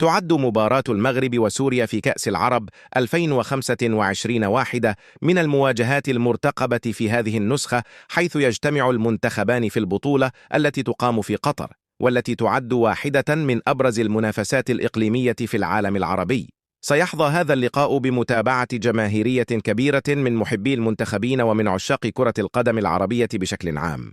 تعد مباراة المغرب وسوريا في كأس العرب 2025 واحدة من المواجهات المرتقبة في هذه النسخة، حيث يجتمع المنتخبان في البطولة التي تقام في قطر، والتي تعد واحدة من أبرز المنافسات الإقليمية في العالم العربي. سيحظى هذا اللقاء بمتابعة جماهيرية كبيرة من محبي المنتخبين ومن عشاق كرة القدم العربية بشكل عام.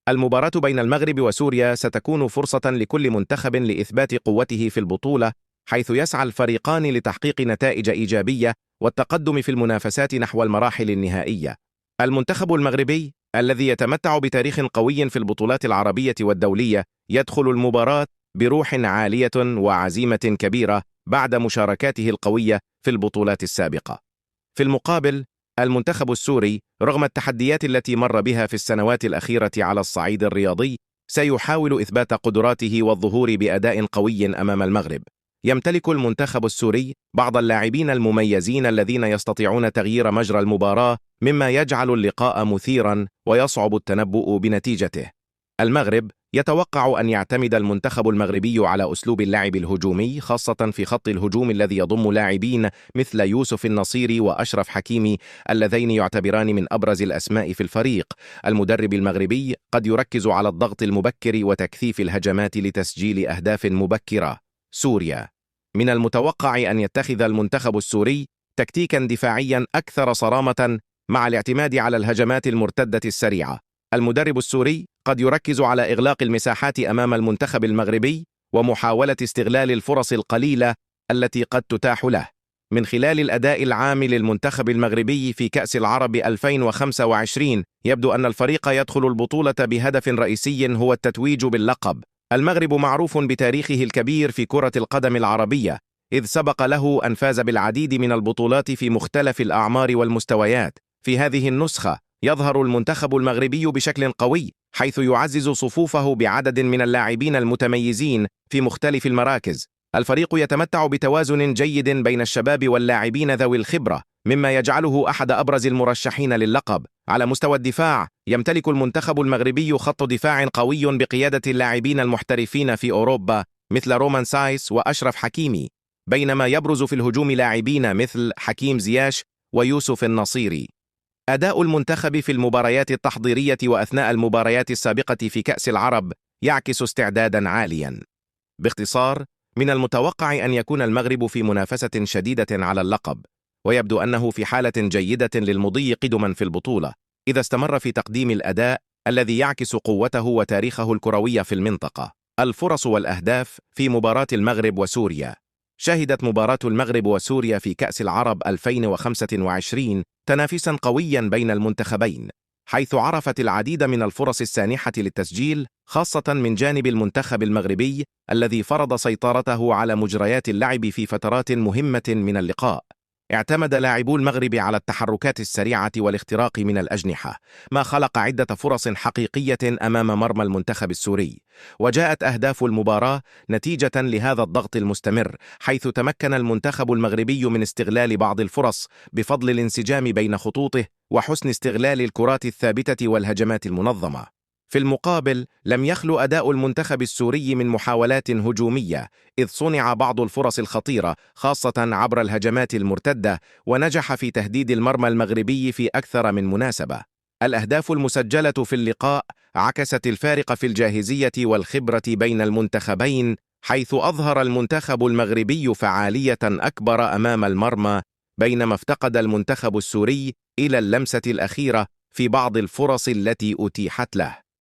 المباراة بين المغرب وسوريا ستكون فرصة لكل منتخب لإثبات قوته في البطولة، حيث يسعى الفريقان لتحقيق نتائج إيجابية والتقدم في المنافسات نحو المراحل النهائية. المنتخب المغربي الذي يتمتع بتاريخ قوي في البطولات العربية والدولية يدخل المباراة بروح عالية وعزيمة كبيرة بعد مشاركاته القوية في البطولات السابقة. في المقابل، المنتخب السوري رغم التحديات التي مر بها في السنوات الأخيرة على الصعيد الرياضي سيحاول إثبات قدراته والظهور بأداء قوي أمام المغرب. يمتلك المنتخب السوري بعض اللاعبين المميزين الذين يستطيعون تغيير مجرى المباراة، مما يجعل اللقاء مثيرا ويصعب التنبؤ بنتيجته. المغرب يتوقع أن يعتمد المنتخب المغربي على أسلوب اللعب الهجومي، خاصة في خط الهجوم الذي يضم لاعبين مثل يوسف النصيري وأشرف حكيمي اللذين يعتبران من أبرز الأسماء في الفريق. المدرب المغربي قد يركز على الضغط المبكر وتكثيف الهجمات لتسجيل أهداف مبكرة. سوريا: من المتوقع أن يتخذ المنتخب السوري تكتيكا دفاعيا أكثر صرامة مع الاعتماد على الهجمات المرتدة السريعة. المدرب السوري قد يركز على إغلاق المساحات أمام المنتخب المغربي ومحاولة استغلال الفرص القليلة التي قد تتاح له. من خلال الأداء العام للمنتخب المغربي في كأس العرب 2025 يبدو أن الفريق يدخل البطولة بهدف رئيسي هو التتويج باللقب. المغرب معروف بتاريخه الكبير في كرة القدم العربية، إذ سبق له أن فاز بالعديد من البطولات في مختلف الأعمار والمستويات. في هذه النسخة يظهر المنتخب المغربي بشكل قوي، حيث يعزز صفوفه بعدد من اللاعبين المتميزين في مختلف المراكز. الفريق يتمتع بتوازن جيد بين الشباب واللاعبين ذوي الخبرة، مما يجعله أحد أبرز المرشحين للقب. على مستوى الدفاع يمتلك المنتخب المغربي خط دفاع قوي بقيادة اللاعبين المحترفين في أوروبا مثل رومان سايس وأشرف حكيمي، بينما يبرز في الهجوم لاعبين مثل حكيم زياش ويوسف النصيري. أداء المنتخب في المباريات التحضيرية وأثناء المباريات السابقة في كأس العرب يعكس استعدادا عاليا. باختصار، من المتوقع أن يكون المغرب في منافسة شديدة على اللقب، ويبدو أنه في حالة جيدة للمضي قدما في البطولة إذا استمر في تقديم الأداء الذي يعكس قوته وتاريخه الكروي في المنطقة. الفرص والأهداف في مباراة المغرب وسوريا. شهدت مباراة المغرب وسوريا في كأس العرب 2025 تنافسا قويا بين المنتخبين، حيث عرفت العديد من الفرص السانحة للتسجيل، خاصة من جانب المنتخب المغربي الذي فرض سيطرته على مجريات اللعب في فترات مهمة من اللقاء. اعتمد لاعبو المغرب على التحركات السريعة والاختراق من الأجنحة، ما خلق عدة فرص حقيقية أمام مرمى المنتخب السوري. وجاءت أهداف المباراة نتيجة لهذا الضغط المستمر، حيث تمكن المنتخب المغربي من استغلال بعض الفرص بفضل الانسجام بين خطوطه وحسن استغلال الكرات الثابتة والهجمات المنظمة. في المقابل، لم يخلو أداء المنتخب السوري من محاولات هجومية، إذ صنع بعض الفرص الخطيرة خاصة عبر الهجمات المرتدة، ونجح في تهديد المرمى المغربي في أكثر من مناسبة. الأهداف المسجلة في اللقاء عكست الفارق في الجاهزية والخبرة بين المنتخبين، حيث أظهر المنتخب المغربي فعالية أكبر أمام المرمى، بينما افتقد المنتخب السوري إلى اللمسة الأخيرة في بعض الفرص التي أتيحت له.